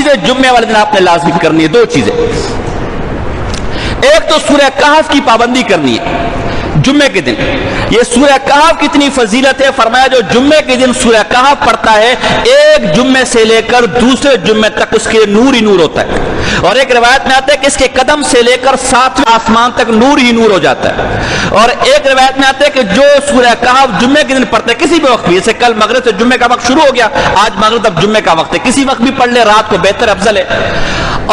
دوسرے جمعے والے دن آپ نے لازمی کرنی ہے دو چیزیں. ایک تو سورہ کہف کی پابندی کرنی ہے جمعے کے دن. یہ سورہ کہف کتنی فضیلت ہے, فرمایا جو جمعے کے دن سورہ کہف پڑھتا ہے ایک جمعے سے لے کر دوسرے جمعے تک اس کے نور ہی نور ہوتا ہے. اور ایک روایت میں آتا ہے کہ اس کے قدم سے لے کر ساتویں آسمان تک نور ہی نور ہو جاتا ہے. اور ایک روایت میں آتا ہے کہ جو سورہ کہف جمعے کے دن پڑھتے ہیں کسی بھی وقت بھی, جیسے کل مغرب سے جمعے کا وقت شروع ہو گیا, آج مغرب تک جمعے کا وقت ہے, کسی وقت بھی پڑھ لے, رات کو بہتر افضل ہے.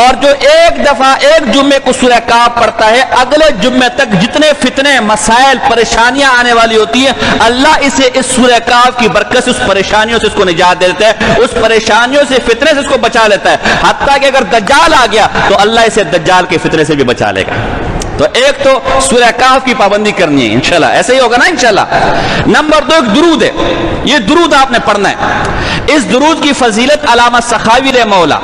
اور جو ایک دفعہ ایک جمعے کو سورہ کہف پڑھتا ہے اگلے جمعے تک جتنے فتنے مسائل پریشانیاں آنے والی ہوتی ہیں اللہ اسے اس سورہ کہف کی برکت سے اس پریشانیوں سے اس کو نجات دے دیتا ہے, اس پریشانیوں سے فتنے سے اس کو بچا لیتا ہے. حتیٰ کہ اگر دجال آ گیا تو اللہ اسے دجال کے فتنے سے بھی بچا لے گا. تو ایک تو سورہ کہف کی پابندی کرنی ہے انشاءاللہ, ایسے ہی ہوگا نا انشاءاللہ. نمبر دو ایک درود ہے, یہ درود آپ نے پڑھنا ہے. اس درود کی فضیلت علامہ سخاوی رحمہ اللہ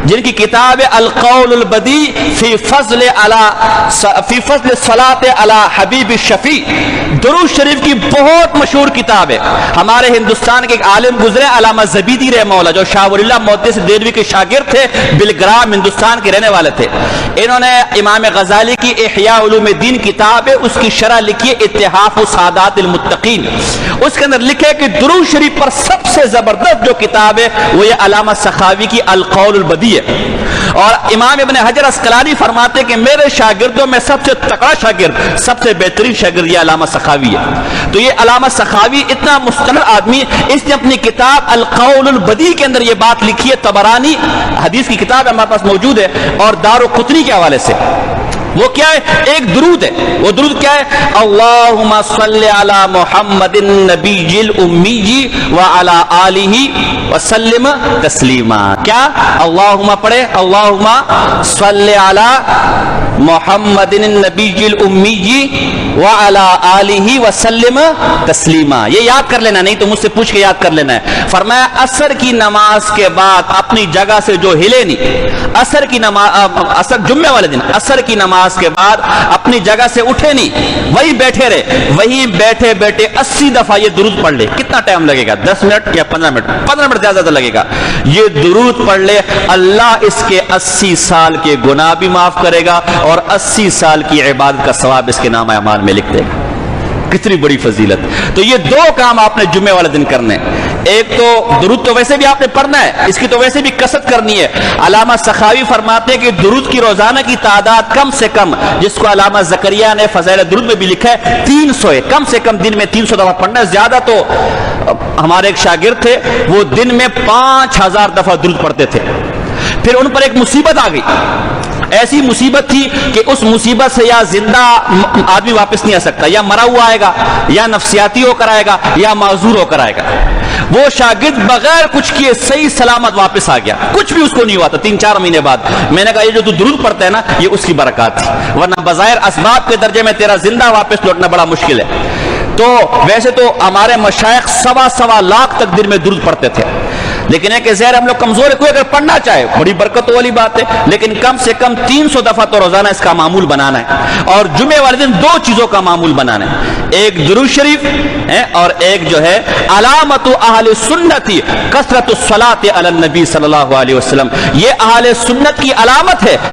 جن کی کتاب القول البدی فی فضل الصلاۃ علی حبیب الشفیع, درود شریف کی بہت مشہور کتاب ہے. ہمارے ہندوستان کے ایک عالم گزرے علامہ زبیدی رحمہ اللہ جو شاہ ولی اللہ محدث دہلوی کے شاگرد تھے, بلگرام ہندوستان کے رہنے والے تھے. انہوں نے امام غزالی کی احیاء علوم الدین کتاب ہے, اس کی شرح لکھی ہے اتحاف سعادات المتقین. اس کے اندر لکھے کہ درود شریف پر سب سے زبردست جو کتاب ہے وہ یہ علامہ سخاوی کی القول البدی ہے. اور امام ابن حجر اسقلانی فرماتے کہ میرے شاگردوں میں سب سے تکڑا شاگرد, سب سے بہترین شاگرد یہ علامہ سخاوی ہے. تو یہ علامہ سخاوی اتنا مستند آدمی, اس نے اپنی کتاب القول البدی کے اندر یہ بات لکھی ہے. طبرانی حدیث کی کتاب ہمارے پاس موجود ہے, اور دارقطنی کے حوالے سے. وہ کیا ہے, ایک درود ہے. وہ درود کیا ہے, اللہم صلی علی محمد النبی الامی وعلی آلہ وسلم تسلیما. کیا اللہم پڑھے, اللہم صلی علی محمد النبی الامی وعلی آلہ وسلم تسلیما. یہ یاد کر لینا, نہیں تو مجھ سے پوچھ کے یاد کر لینا ہے. فرمایا عصر کی نماز کے بعد اپنی جگہ سے جو ہلے نہیں, عصر کی نماز, عصر جمعے والے دن عصر کی نماز کے بعد اپنی جگہ سے اٹھے نہیں, وہی بیٹھے رہے, وہی بیٹھے بیٹھے 80 دفعہ یہ درود پڑھ لے. کتنا ٹائم لگے گا, 10 منٹ یا 15 منٹ؟ 15 منٹ زیادہ لگے گا. یہ درود پڑھ لے, اللہ اس کے 80 سال کے گناہ بھی معاف کرے گا اور 80 سال کی عبادت کا ثواب اس کے نام اعمال میں لکھ دے گا. کتنی بڑی فضیلت. تو یہ دو کام آپ نے جمعے والے دن کرنے. ایک تو درود تو ویسے بھی آپ نے پڑھنا ہے, اس کی تو ویسے بھی کثرت کرنی ہے. علامہ سخاوی فرماتے ہیں کہ درود کی روزانہ کی تعداد کم سے کم, جس کو علامہ زکریا نے فضائل درود میں بھی لکھا ہے, 300 ہے. کم سے کم دن میں 300 دفعہ پڑھنا ہے. زیادہ تو ہمارے ایک شاگرد تھے, وہ دن میں 5000 دفعہ درود پڑھتے تھے. پھر ان پر ایک مصیبت آ گئی, ایسی مصیبت تھی کہ اس مصیبت سے یا زندہ آدمی واپس نہیں آ سکتا, یا مرا ہوا آئے گا, یا نفسیاتی ہو کر آئے گا, یا معذور ہو کر آئے گا. وہ شاگرد بغیر کچھ کیے صحیح سلامت واپس آ گیا, کچھ بھی اس کو نہیں ہوا تھا. 3-4 مہینے بعد میں نے کہا یہ جو تو درود پڑھتا ہے نا, یہ اس کی برکات تھی, ورنہ بظاہر اسباب کے درجے میں تیرا زندہ واپس لوٹنا بڑا مشکل ہے. تو ویسے تو ہمارے مشائخ 1.25 لاکھ تک دن میں درود پڑھتے تھے, لیکن ہے کہ زہر ہم لوگ کمزور ہے. کوئی اگر پڑھنا چاہے بڑی برکت والی بات ہے, لیکن کم سے کم 300 دفعہ تو روزانہ اس کا معمول بنانا ہے. اور جمعے والے دن 2 چیزوں کا معمول بنانا ہے, ایک درود شریف ہے اور ایک جو ہے علامت اہل سنت کثرت الصلاۃ علی النبی صلی اللہ علیہ وسلم. یہ اہل سنت کی علامت ہے.